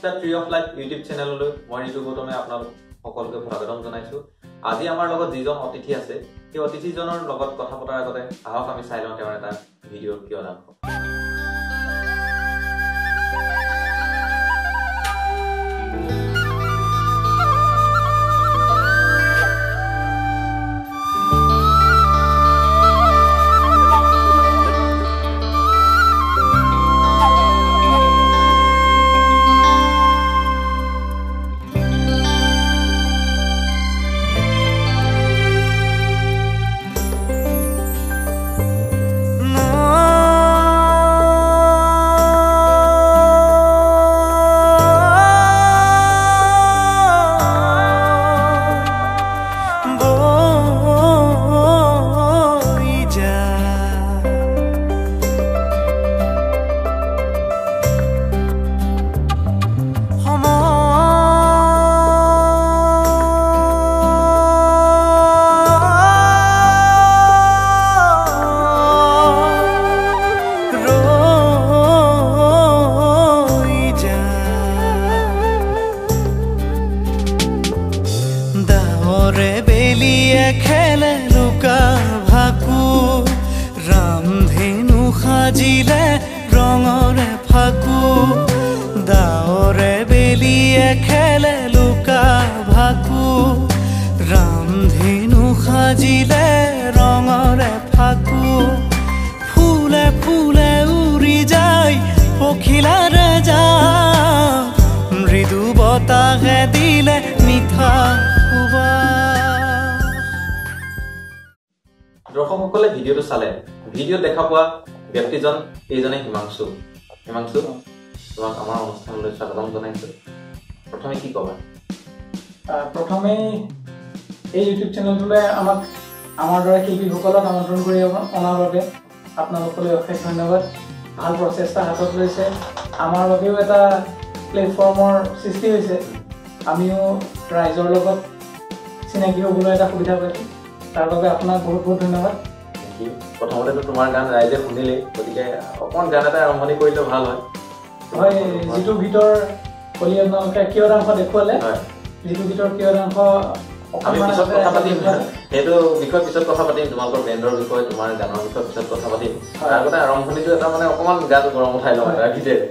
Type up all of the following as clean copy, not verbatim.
নমস্কাৰ tree of life YouTube চেনেললৈ মই ঋতু গৌতমে আপোনালোক সকলোকে স্বাগতম জনাইছো। আজি আমাৰ লগত যিজন অতিথি আছে সেই অতিথিজনৰ লগত কথা পতাৰ আগতে আহক আমি চাই লওঁ তেওঁৰ এটা ভিডিঅ' কিয় নাম। খেলে লুকা ভাকু ৰামধেনু সাজিলে ৰঙৰে ফাকু দাৱৰে বেলিয়ে খেলে লুকা ভাকু ৰামধেনু সাজিলে ৰঙৰে ফাকু ফুলে ফুলে উৰি যায় পখিলাৰে যা মৃদু বতাহে দিলে মিঠা দৰ্শকসকলে ভিডিঅ'টো চালে ভিডিঅ'ত দেখা পোৱা ব্যক্তিজন এইজনে হিমাংশু। হিমাংশু, তোমাক আমাৰ অনুষ্ঠানলৈ স্বাগতম জনাইছো। প্ৰথমে কি ক'বা? প্ৰথমে এই ইউটিউব চেনেলটোলৈ আমাক আমাৰ দৰে শিল্পীসকলক আমন্ত্ৰণ কৰি অনাৰ বাবে আপোনালোকলৈ অশেষ ধন্যবাদ। ভাল প্ৰচেষ্টা হাতত লৈছে, আমাৰ বাবেও এটা প্লেটফৰ্মৰ সৃষ্টি হৈছে। আমিও ৰাইজৰ লগত চিনাকি হ'বলৈ এটা সুবিধা পাইছোঁ, তাৰ বাবে আপোনাক বহুত বহুত ধন্যবাদ। প্ৰথমতেতো তোমাৰ গান ৰাইজে শুনিলে, গতিকে অকণমান গান এটা আৰম্ভণি কৰিলে ভাল হয়। হয়, যিটো গীতৰ কলি আপোনালোকে কিয়দাংশ দেখুৱালে, যিটো গীতৰ কিয়দাংশ আমি পিছত কথা পাতিম, সেইটো বিষয়ে পিছত কথা পাতিম, তোমালোকৰ বেণ্ডৰ বিষয়ে, তোমাৰ গানৰ বিষয়ে পিছত কথা পাতিম। তাৰ আগতে আৰম্ভণিটো এটা মানে অকণমান গাটো গৰম উঠাই লওঁ এটা গীতেৰে।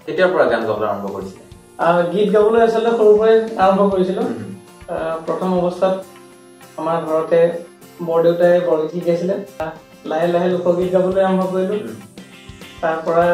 কেতিয়াৰ পৰা গান গাবলৈ আৰম্ভ কৰিছিলে? গীত গাবলৈ আচলতে সৰুৰ পৰাই আৰম্ভ কৰিছিলোঁ প্ৰথম অৱস্থাত আমাৰ ঘৰতে বৰদেউতাই বৰগীত শিকাইছিলে লাহে লাহে লোকগীত গাবলৈ আৰম্ভ কৰিলোঁ তাৰ পৰা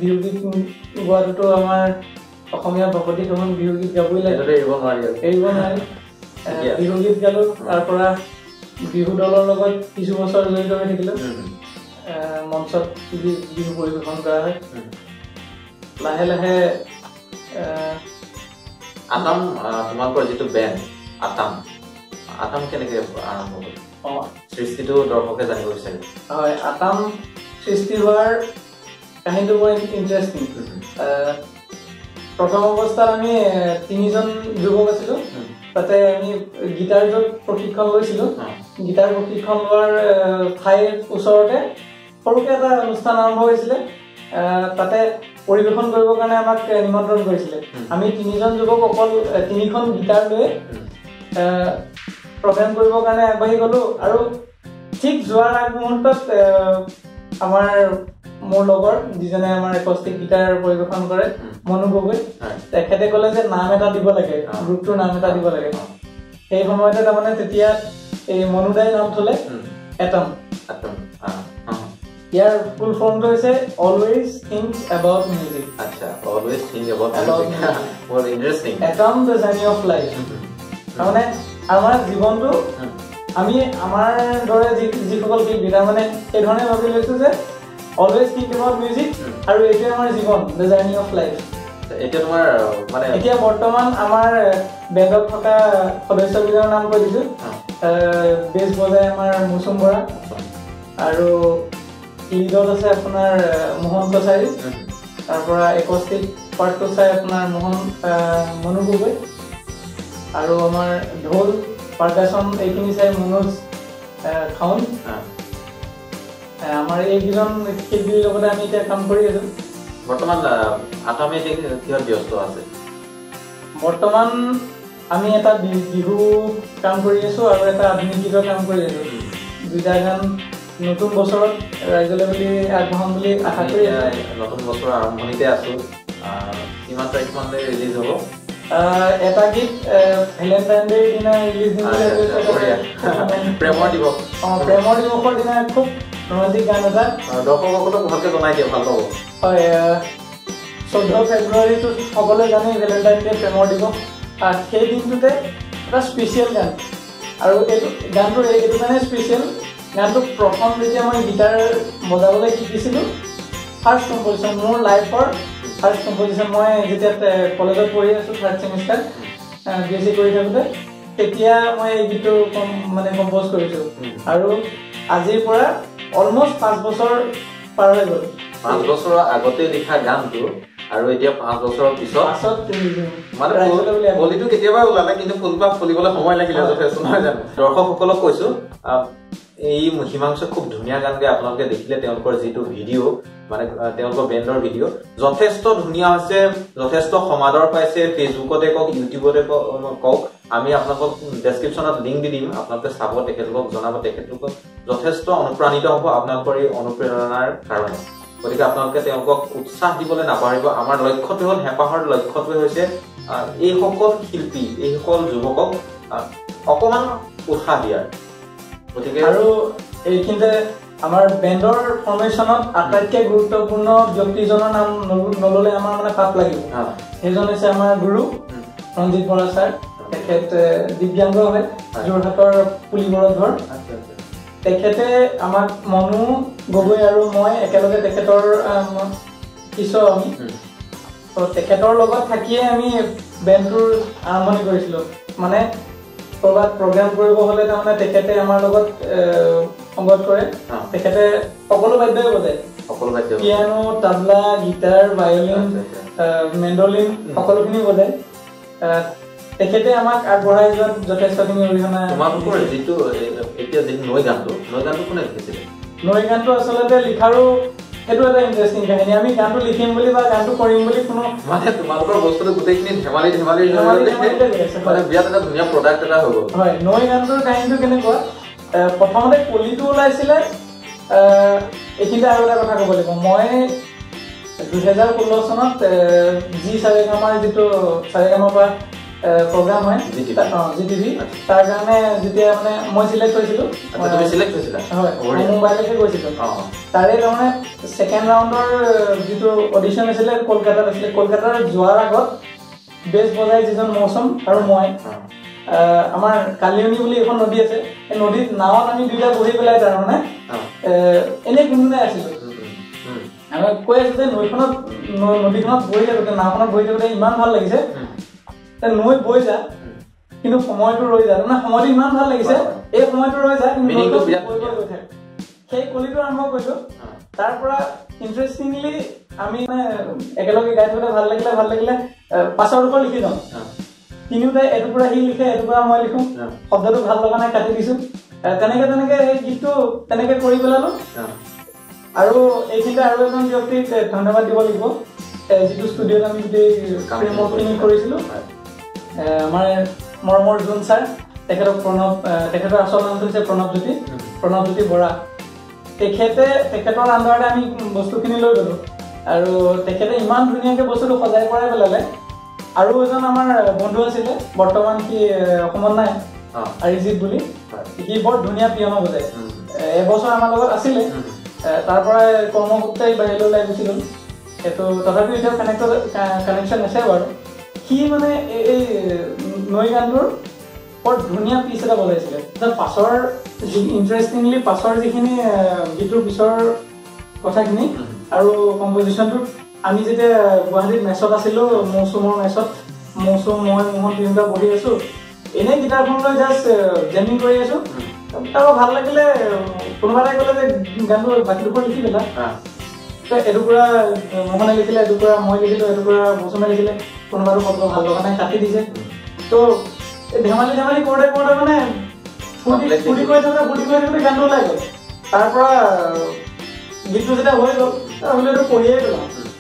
বিহুগীত গোৱাটোতো আমাৰ অসমীয়া ভকতি ধৰ্মত বিহুগীত গাবই লাগে এৰিব নোৱাৰি বিহুগীত গালোঁ তাৰ পৰা বিহু দলৰ লগত কিছু বছৰ জড়িত হৈ থাকিলোঁ মঞ্চত বিহু পৰিৱেশন কৰা হয় লাহে লাহে আটাম তোমালোকৰ যিটো বেণ্ড আটাম কেনেকৈ আৰম্ভ হ'ল সৃষ্টিটো দৰ্শকে জানিব বিচাৰে হয় আটাম সৃষ্টি হোৱাৰ কাহিনীটো বৰ ইণ্টাৰেষ্টিং প্ৰথম অৱস্থাত আমি 3জন যুৱক আছিলোঁ তাতে আমি গীটাৰত প্ৰশিক্ষণ লৈছিলোঁ গীটাৰ প্ৰশিক্ষণ লোৱাৰ ঠাইৰ ওচৰতে সৰুকৈ এটা অনুষ্ঠান আৰম্ভ হৈছিলে তাতে পৰিৱেশন কৰিবৰ কাৰণে আমাক নিমন্ত্ৰণ কৰিছিলে আমি 3জন যুৱক অকল 3খন গীটাৰ লৈ প্ৰগ্ৰেম কৰিবৰ কাৰণে আগবাঢ়ি গ'লোঁ আৰু ঠিক যোৱাৰ আগমুহূৰ্তত আমাৰ মোৰ লগৰ যিজনে আমাৰ একষ্টিক গীটাৰ পৰিৱেশন কৰে মনু গগৈ তেখেতে ক'লে যে নাম এটা দিব লাগে গ্ৰুপটোৰ নাম এটা দিব লাগে সেই সময়তে তাৰমানে তেতিয়া এই মনুদাই নাম থ'লে এটম ইয়াৰ ফুল ফৰ্মটো হৈছে অলৱেজ থিংক এবাউট মিউজিক আচ্ছা অলৱেজ থিংক এবাউট মিউজিক বৰ interesting atom the journey of life তাৰমানে আমাৰ জীৱনটো আমি আমাৰ দৰে যিসকল শিল্পী তাৰমানে সেইধৰণে ভাবি লৈছোঁ যে অলৱেজ থিংক এবাউট মিউজিক আৰু এইটোৱে আমাৰ জীৱন দ্য জাৰ্নি অফ লাইফ এতিয়া তোমাৰ মানে এতিয়া বৰ্তমান আমাৰ বেণ্ডত থকা সদস্যবিলাকৰ নাম কৈ দিছোঁ বেছ বজাই আমাৰ মৌচুম বৰা আৰু লিডত আছে আপোনাৰ মোহন কছাৰী তাৰ পৰা একষ্টিক পাৰ্টটো চাই আপোনাৰ মনু গগৈ আৰু আমাৰ ঢোল পাৰ্কাছন এইখিনি চাই মনোজ খাউন আমাৰ এইকেইজন শিল্পীৰ লগতে আমি এতিয়া কাম কৰি আছোঁ বৰ্তমান আটামে কিহত ব্যস্ত আছে বৰ্তমান আমি এটা বিহু কাম কৰি আছোঁ আৰু এটা আধুনিক গীতৰ কাম কৰি আছোঁ দুইটা গান নতুন বছৰত ৰাইজলৈ বুলি আগবঢ়াম বুলি আশা কৰি নতুন বছৰৰ আৰম্ভণিতে আছোঁ কিমান তাৰিখ মানলৈ ৰিলিজ হ'ব এটা গীত ভেলেণ্টাইন ডেৰ দিনা ৰিলিজ দিম প্ৰেমৰ দিৱস প্ৰেমৰ দিৱসৰ দিনা খুব ৰোমান্টিক গান এটা দৰ্শকসকলক ভালকৈ জনাই দিয়ে ভাল হ'ব হয় 14 ফেব্ৰুৱাৰীটো সকলোৱে জানে ভেলেণ্টাইন ডে প্ৰেমৰ দিৱস সেই দিনটোতে এটা স্পেচিয়েল গান আৰু এইটো গানটো এইটো কাৰণে স্পেচিয়েল গানটো প্ৰথম যেতিয়া মই গীটাৰ বজাবলৈ শিকিছিলোঁ ফাৰ্ষ্ট কম্পজিশ্যন মোৰ লাইফৰ ফাৰ্ষ্ট কম্পজিশ্যন মই যেতিয়া কলেজত পঢ়ি আছোঁ 3rd ছেমিষ্টাৰ BSc কৰি থাকোঁতে তেতিয়া মই এই গীতটো মানে কম্প'জ কৰিছোঁ আৰু আজিৰ পৰা অলমষ্ট 5 বছৰ পাৰ হৈ গ'ল 5 বছৰৰ আগতে লিখা গানটো আৰু এতিয়া 5 বছৰৰ পিছত মানে কলিটো কেতিয়াবা ওলালে কিন্তু ফুলপাহ ফুলিবলৈ সময় লাগিলে যথেষ্ট নহয় জানো দৰ্শকসকলক কৈছোঁ এই হিমাংশুক খুব ধুনীয়া গান গাই আপোনালোকে দেখিলে তেওঁলোকৰ যিটো ভিডিঅ' মানে তেওঁলোকৰ বেণ্ডৰ ভিডিঅ' যথেষ্ট ধুনীয়া হৈছে যথেষ্ট সমাদৰ পাইছে ফেচবুকতে কওক ইউটিউবতে কওক আমি আপোনালোকক ডেছক্ৰিপশ্যনত লিংক দি দিম আপোনালোকে চাব তেখেতলোকক জনাব তেখেতলোকক যথেষ্ট অনুপ্ৰাণিত হ'ব আপোনালোকৰ এই অনুপ্ৰেৰণাৰ কাৰণে গতিকে আপোনালোকে তেওঁলোকক উৎসাহ দিবলৈ নাপাহৰিব আমাৰ লক্ষ্যটো হ'ল হেঁপাহৰ লক্ষ্যটোৱে হৈছে এইসকল শিল্পী এইসকল যুৱকক অকণমান উৎসাহ দিয়াৰ গতিকে আৰু এইখিনিতে আমাৰ বেণ্ডৰ ফৰ্মেশ্যনত আটাইতকৈ গুৰুত্বপূৰ্ণ ব্যক্তিজনৰ নাম নল'লে আমাৰ মানে পাপ লাগিব সেইজন হৈছে আমাৰ গুৰু ৰঞ্জিত বৰা ছাৰ তেখেত দিব্যাংগ হয় যোৰহাটৰ পুলিবৰত ঘৰ তেখেতে আমাক মনু গগৈ আৰু মই একেলগে তেখেতৰ কিছু আমি তেখেতৰ লগত থাকিয়ে আমি বেণ্ডটোৰ আৰম্ভণি কৰিছিলোঁ মানে ক'ৰবাত প্ৰগ্ৰেম কৰিব হ'লে তাৰমানে তেখেতে আমাৰ লগত সংগত কৰে তেখেতে সকলো বাদ্যই বজায় পিয়ানো তাবলা গীটাৰ ভায়লিন মেণ্ডলিন সকলোখিনি বজায় তেখেতে আমাক আগবঢ়াই যোৱাত যথেষ্টখিনি অৰিহণা তোমালোকৰ যিটো এতিয়া যিটো নৈ গানটো কোনে লিখিছিলে নৈ গানটো আচলতে লিখাৰো সেইটো এটা ইণ্টাৰেষ্টিং কাহিনী আমি গানটো লিখিম বুলি বা গানটো কৰিম বুলি কোনো মানে তোমালোকৰ বস্তুটো গোটেইখিনি ধেমালি মানে বিৰাট এটা ধুনীয়া প্ৰডাক্ট এটা হৈ গ'ল হয় নৈ গানটোৰ কাহিনীটো কেনেকুৱা প্ৰথমতে কলিটো ওলাইছিলে এইখিনিতে আৰু এটা কথা ক'ব লাগিব মই 2016 চনত জি সাৰেগামাৰ যিটো সাৰেগামাৰ প্ৰগ্ৰাম হয় জিটিভি তাৰ কাৰণে যেতিয়া মানে মই সিলেক্ট হৈছিলো তুমি সিলেক্ট হৈছিলা হয় মুম্বাইলৈকে গৈছিলো তাৰে তাৰমানে সেকেন্ড ৰাউণ্ডৰ যিটো অডিশ্যন আছিল কলকাতাত আছিল কলকাতাৰ যোৱাৰ আগত বেছ বজাই যিজন মৌচুম আৰু মই আমাৰ কালিয়নী বুলি এখন নদী আছে এই নদীত নাৱত আমি দুইটা বহি পেলাই তাৰমানে এনে গুণগুণাই আছিলো আমি কৈ আছো যে নদীখনত বহি থাকোঁতে নাওখনত বহি থাকোঁতে ইমান ভাল লাগিছে নৈ বৈ যা কিন্তু সময়টো ৰৈ যায় মানে সময়টো ইমান ভাল লাগিছে এই সময়টো ৰৈ যায় কিন্তু সেই কলিটো আৰম্ভ কৰিছো তাৰ পৰা ইণ্টাৰেষ্টিংলি আমি মানে একেলগে গাই থাকোঁতে ভাল লাগিলে পাছৰ ডোখৰ লিখি যাওঁ তিনিওটাই এটুকুৰা সি লিখে এটুকুৰা মই লিখোঁ শব্দটো ভাল লগা নাই কাটি দিছোঁ তেনেকে সেই গীতটো তেনেকে কৰি পেলালো আৰু এইখিনিতে আৰু এজন ব্যক্তিক ধন্যবাদ দিব লাগিব যিটো ষ্টুডিঅ'ত আমি গোটেই ফ্ৰেমৱৰ্কখিনি কৰিছিলোঁ আমাৰ মৰমৰ জোন ছাৰ তেখেতৰ আচল নামটো হৈছে প্ৰণৱজ্যোতি বৰা তেখেতৰ আণ্ডাৰতে আমি বস্তুখিনি লৈ গ'লোঁ আৰু তেখেতে ইমান ধুনীয়াকৈ বস্তুটো সজাই পৰাই পেলালে আৰু এজন আমাৰ বন্ধু আছিলে বৰ্তমান সি অসমত নাই অৰিজিত বুলি সি বৰ ধুনীয়া পিয়ানো বজায় এবছৰ আমাৰ লগত আছিলে তাৰ পৰাই কৰ্মসূত্ৰে বাহিৰলৈ ওলাই গুচি গ'ল সেইটো তথাপিও এতিয়া কানেকশ্যন আছে বাৰু সি মানে এই নৈ গানটোৰ বৰ ধুনীয়া পিচ এটা বজাইছিলে পাছৰ ইণ্টাৰেষ্টিংলি পাছৰ যিখিনি গীতৰ পিছৰ কথাখিনি আৰু কম্পজিশ্যনটোত আমি যেতিয়া গুৱাহাটীত মেচত আছিলোঁ মৌচুমৰ মেচত মৌচুম মই মোহন তিনিটা বহি আছোঁ এনেই গীটাৰখন লৈ জাষ্ট জেমিং কৰি আছোঁ তাৰপৰা ভাল লাগিলে কোনোবা এটাই ক'লে যে গানটো বাকীডোখৰ লিখি পেলা এটুকুৰা মোহনে লিখিলে এটুকুৰা মই লিখিলোঁ এটুকুৰা মৌচুমে লিখিলে কোনোবাটো শব্দ ভাল লগা নাই কাটি দিছে তো ধেমালি কৰোঁতে মানে ফুৰ্তি কৰি থাকোঁতে গানটো ওলাই গ'ল তাৰ পৰা গীতটো যেতিয়া হৈ গ'ল তাৰপিছত এইটো পঢ়িয়ে গ'ল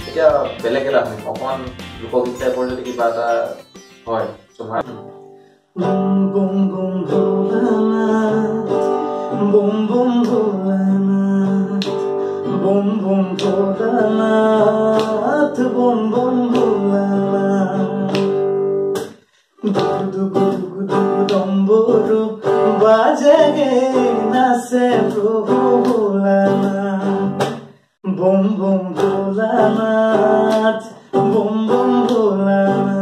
এতিয়া বেলেগ এটা হয় অকণমান লোকগীত টাইপৰ যদি কিবা এটা হয় তোমাৰ Boom boom boom bholanat boom boom bholanat boom boom bholanat boom boom bholanat dudu gudu domboro bajage nase prabhu bholanat boom boom bholanat boom boom bholanat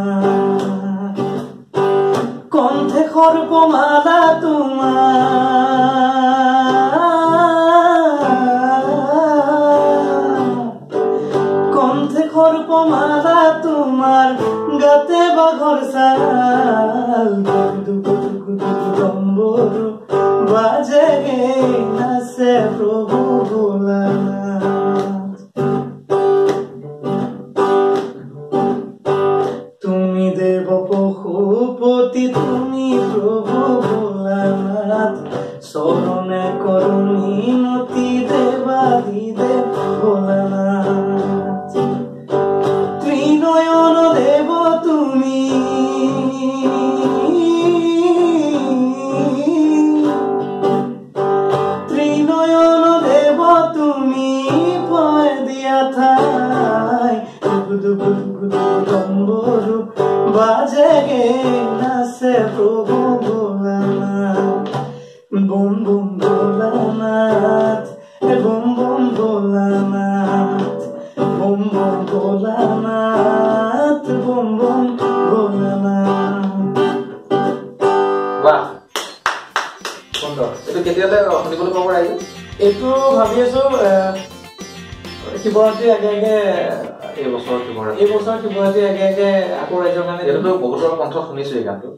কণ্ঠে সর্বমালা তোমার গাতে বাঘর সাল ডম্বরু বাজে গে নাচে প্রভু ভোলানাথ তুমি দেব পশুপতি তুমি প্রভু ভোলানাথ শরণে করুণী মতি দেবাদিদেব ভোলানাথ ত্রিনয়ন দেব তুমি ত্রিনয়ন দেব তুমি পয় দিয়া থাই ডম্বরু বাজে গে নাচে প্রভু Bholanath boom boom Bholanath boom boom Bholanath boom boom Bholanath boom boom Bholanath বাহ সুন্দৰ এইটো কেতিয়ালৈ শুনিবলৈ পাব ৰাইজে এইটো ভাবি আছো শিৱৰাত্ৰি আগে এই বছৰ শিৱৰাত্ৰি আগে আকৌ ৰাইজৰ কাৰণে এইটোতো বহুতৰ কণ্ঠ শুনিছো এই গানটো